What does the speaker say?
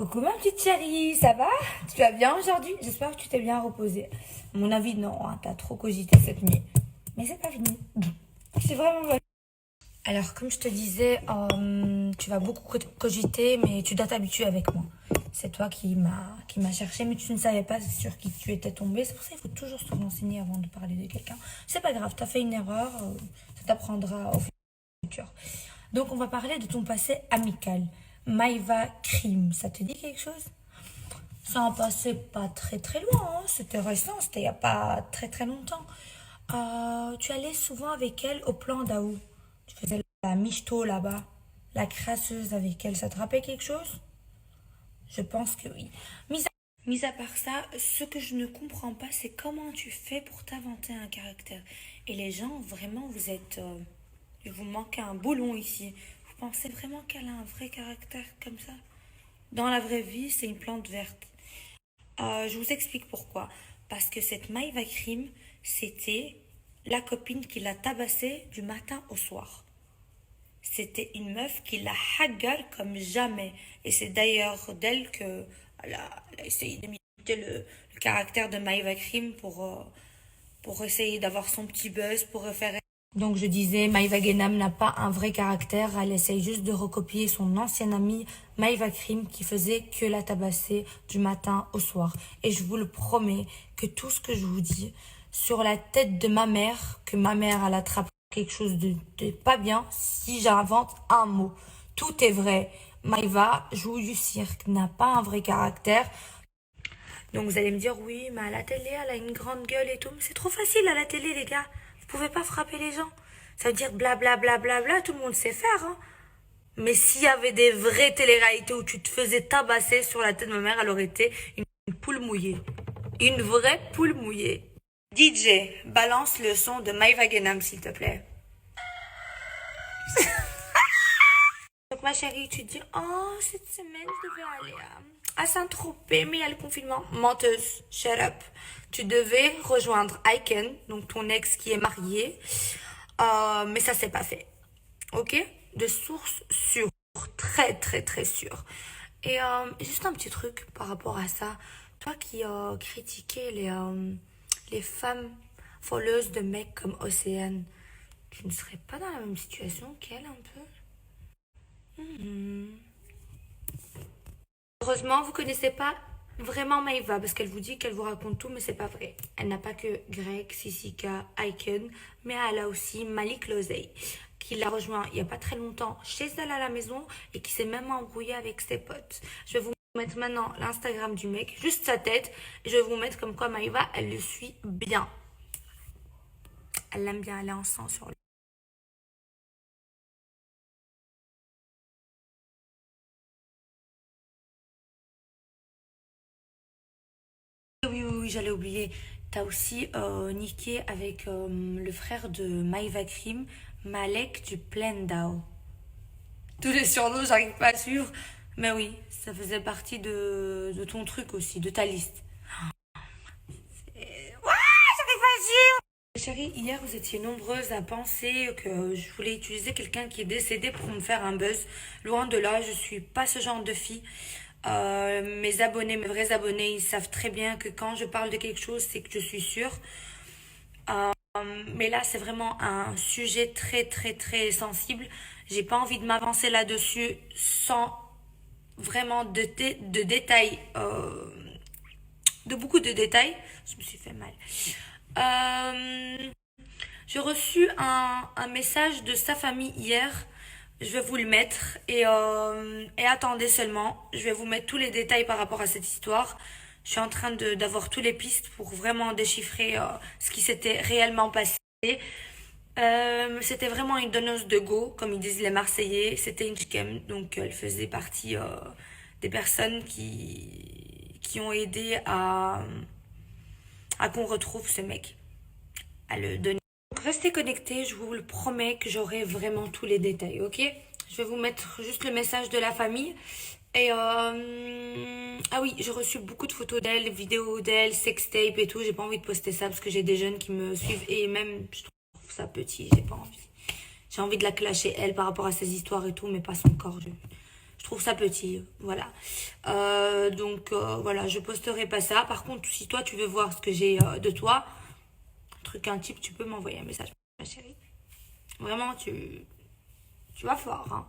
Coucou ma petite chérie, ça va? Tu vas bien aujourd'hui? J'espère que tu t'es bien reposée. À mon avis, non, hein, t'as trop cogité cette nuit. Mais c'est pas fini. C'est vraiment vrai. Alors, comme je te disais, tu vas beaucoup cogiter, mais tu dois t'habituer avec moi. C'est toi qui m'a cherché, mais tu ne savais pas sur qui tu étais tombée. C'est pour ça qu'il faut toujours se renseigner avant de parler de quelqu'un. C'est pas grave, t'as fait une erreur, ça t'apprendra au futur. Donc, on va parler de ton passé amical. Maïva Crime, ça te dit quelque chose? Ça en passait pas très très loin, hein. C'était récent, c'était il n'y a pas très très longtemps. Tu allais souvent avec elle au plan d'Aou. Tu faisais la michto là-bas, la crasseuse avec elle. Ça te rappelle quelque chose? Je pense que oui. Mis à part ça, ce que je ne comprends pas, c'est comment tu fais pour t'inventer un caractère. Et les gens, vraiment, il vous manque un boulon ici. Vous pensez vraiment qu'elle a un vrai caractère comme ça? Dans la vraie vie, c'est une plante verte. Je vous explique pourquoi. Parce que cette Maïva Crime, c'était la copine qui l'a tabassée du matin au soir. C'était une meuf qui l'a hagar comme jamais. Et c'est d'ailleurs d'elle que elle a essayé d'imiter le caractère de Maïva Crime pour essayer d'avoir son petit buzz, pour refaire. Donc je disais, Maïva Genam n'a pas un vrai caractère, elle essaye juste de recopier son ancienne amie Maïva Krim qui faisait que la tabasser du matin au soir. Et je vous le promets que tout ce que je vous dis sur la tête de ma mère, que ma mère elle attrape quelque chose de pas bien si j'invente un mot. Tout est vrai. Maïva joue du cirque, n'a pas un vrai caractère. Donc vous allez me dire, oui, mais à la télé, elle a une grande gueule et tout. Mais c'est trop facile à la télé, les gars. Vous pouvez pas frapper les gens. Ça veut dire blablabla, bla, bla, bla, tout le monde sait faire, hein. Mais s'il y avait des vraies téléréalités où tu te faisais tabasser sur la tête de ma mère, elle aurait été une poule mouillée. Une vraie poule mouillée. DJ, balance le son de Maïva Genam, s'il te plaît. Donc ma chérie, tu te dis, oh, cette semaine, je devais aller à Saint-Tropez, mais il y a le confinement. Menteuse, shut up. Tu devais rejoindre Aiken, donc ton ex qui est marié, mais ça s'est pas fait. Ok? De sources sûres, très très très sûres. Et juste un petit truc par rapport à ça. Toi qui critiquais les femmes voleuses de mecs comme Océane, tu ne serais pas dans la même situation qu'elle un peu? Heureusement, vous connaissez pas vraiment Maïva parce qu'elle vous dit qu'elle vous raconte tout, mais c'est pas vrai. Elle n'a pas que Greg, Sissika, Aiken, mais elle a aussi Malik Lozey qui l'a rejoint il y a pas très longtemps chez elle à la maison et qui s'est même embrouillé avec ses potes. Je vais vous mettre maintenant l'Instagram du mec, juste sa tête, et je vais vous mettre comme quoi Maïva, elle le suit bien. Elle l'aime bien, elle est en sang sur lui. Oui, oui, oui, j'allais oublier. T'as aussi niqué avec le frère de Maïva Krim, Malek du Plendao. Tous les surnoms, j'arrive pas à suivre. Mais oui, ça faisait partie de ton truc aussi, de ta liste. J'arrive pas à suivre. Chérie, hier vous étiez nombreuses à penser que je voulais utiliser quelqu'un qui est décédé pour me faire un buzz. Loin de là, je suis pas ce genre de fille. Mes abonnés, mes vrais abonnés, ils savent très bien que quand je parle de quelque chose, c'est que je suis sûre. Mais là, c'est vraiment un sujet très, très, très sensible. J'ai pas envie de m'avancer là-dessus sans vraiment de détails, de beaucoup de détails. Je me suis fait mal. Euh, j'ai reçu un message de sa famille hier. Je vais vous le mettre et attendez seulement. Je vais vous mettre tous les détails par rapport à cette histoire. Je suis en train d'avoir tous les pistes pour vraiment déchiffrer ce qui s'était réellement passé. C'était vraiment une donneuse de go, comme ils disent les Marseillais. C'était une chicken, donc elle faisait partie des personnes qui ont aidé à qu'on retrouve ce mec, à le donner. Donc restez connectés, je vous le promets que j'aurai vraiment tous les détails, ok? Je vais vous mettre juste le message de la famille. Et ah oui, j'ai reçu beaucoup de photos d'elle, vidéos d'elle, sextape et tout. J'ai pas envie de poster ça parce que j'ai des jeunes qui me suivent et même je trouve ça petit, j'ai pas envie. J'ai envie de la clasher elle par rapport à ses histoires et tout, mais pas son corps. Je trouve ça petit, voilà. Donc voilà, je posterai pas ça. Par contre, si toi tu veux voir ce que j'ai de toi, un truc intime, tu peux m'envoyer un message, ma chérie. Vraiment, tu vas fort, hein.